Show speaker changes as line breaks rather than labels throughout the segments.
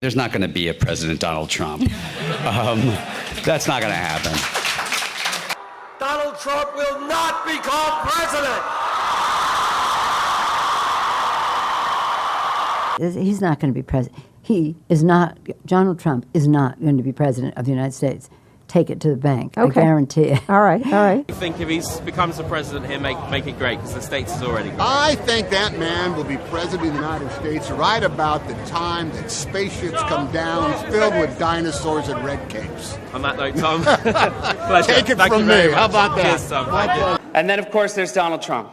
There's not going to be a President Donald Trump. That's not going to happen.
Donald Trump will not become president.
He's not going to be president. He is not, Donald Trump is not going to be president of the United States. Take it to the bank. Okay. I guarantee it.
All right, all right.
I think if he becomes the president here, make it great, because the States is already great.
I think that man will be president of the United States right about the time that spaceships come down filled with dinosaurs and red capes.
On that note, Tom,
Take it from me. How about that?
Cheers, Tom.
And then, of course, there's Donald Trump.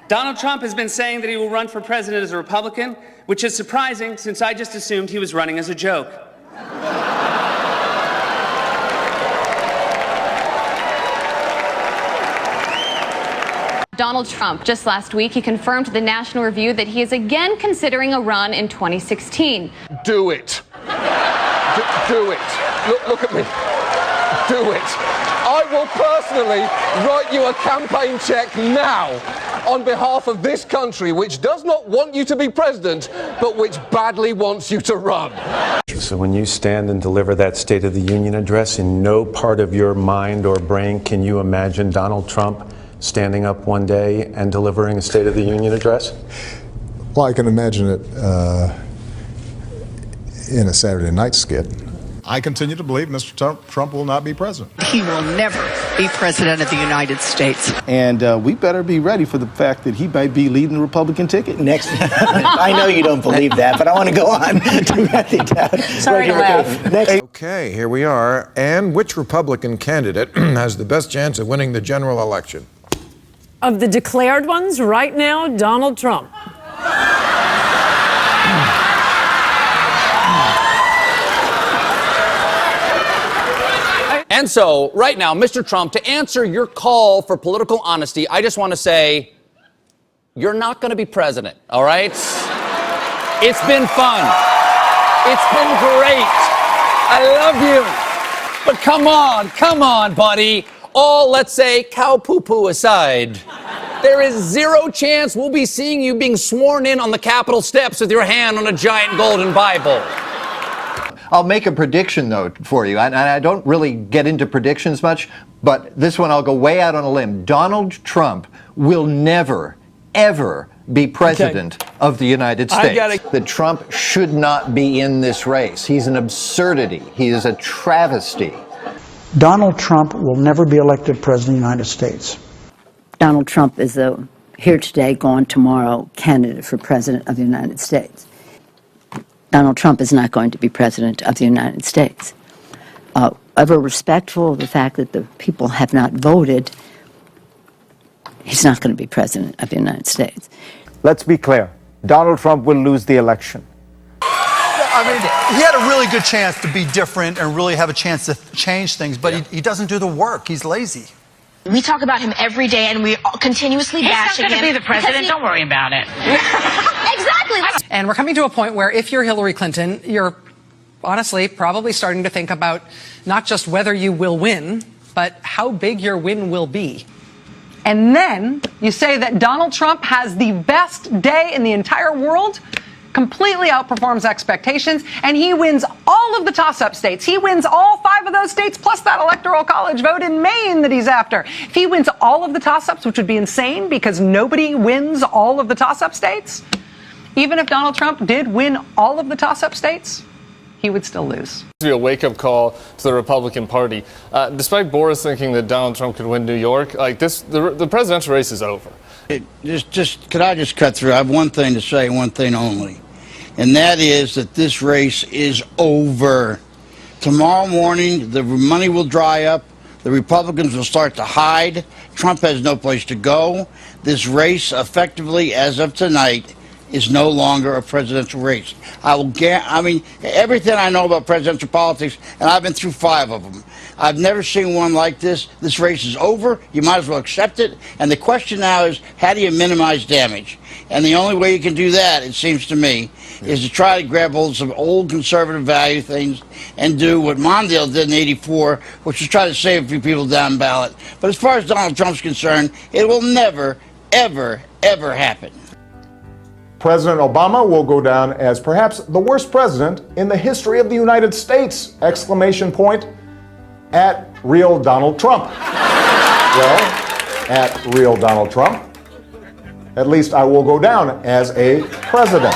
Donald Trump has been saying that he will run for president as a Republican, which is surprising since I just assumed he was running as a joke.
Donald Trump, just last week, he confirmed to the National Review that he is again considering a run in 2016.
Do it. Do it. Look at me. Do it. I will personally write you a campaign check now on behalf of this country, which does not want you to be president, but which badly wants you to run.
So when you stand and deliver that State of the Union address, in no part of your mind or brain can you imagine Donald Trump standing up one day and delivering a State of the Union address?
Well, I can imagine it in a Saturday night skit. I continue to believe Mr. Trump will not be president.
He will never be president of the United States.
And we better be ready for the fact that he might be leading the Republican ticket next.
I know you don't believe that, but I want to go on.
Sorry to laugh.
Next.
Okay, here we are. And which Republican candidate has the best chance of winning the general election?
Of the declared ones, right now, Donald Trump.
And so, right now, Mr. Trump, to answer your call for political honesty, I just want to say, you're not going to be president, all right? It's been fun. It's been great. I love you. But come on, buddy. All, let's say, cow poo-poo aside, there is zero chance we'll be seeing you being sworn in on the Capitol steps with your hand on a giant golden Bible.
I'll make a prediction, though, for you. And I don't really get into predictions much, but this one I'll go way out on a limb. Donald Trump will never, ever be president of the United States. That Trump should not be in this race. He's an absurdity. He is a travesty.
Donald Trump will never be elected president of the United States.
Donald Trump is the here today, gone tomorrow candidate for president of the United States. Donald Trump is not going to be president of the United States. Ever respectful of the fact that the people have not voted, he's not going to be president of the United States.
Let's be clear. Donald Trump will lose the election.
I mean, he had a really good chance to be different and really have a chance to change things, but he doesn't do the work. He's lazy.
We talk about him every day, and we continuously bash him.
He's not going to be the president. Don't worry about it.
Exactly.
And we're coming to a point where if you're Hillary Clinton, you're honestly probably starting to think about not just whether you will win, but how big your win will be. And then you say that Donald Trump has the best day in the entire world, completely outperforms expectations, and he wins all of the toss-up states. He wins all 5 of those states, plus that electoral college vote in Maine that he's after. If he wins all of the toss-ups, which would be insane because nobody wins all of the toss-up states, even if Donald Trump did win all of the toss-up states, he would still lose.
Be a wake-up call to the Republican Party. Despite Boris thinking that Donald Trump could win New York, like this, the presidential race is over.
Could I just cut through? I have one thing to say, one thing only, and that is that this race is over. Tomorrow morning, the money will dry up. The Republicans will start to hide. Trump has no place to go. This race, effectively, as of tonight, is no longer a presidential race. I mean, everything I know about presidential politics, and I've been through 5 of them, I've never seen one like this. This race is over. You might as well accept it. And the question now is, how do you minimize damage? And the only way you can do that, it seems to me, is to try to grab hold of some old conservative value things and do what Mondale did in '84, which was try to save a few people down ballot. But as far as Donald Trump's concerned, it will never, ever, ever happen.
President Obama will go down as perhaps the worst president in the history of the United States! Exclamation point at real Donald Trump. Well, at real Donald Trump, at least I will go down as a president.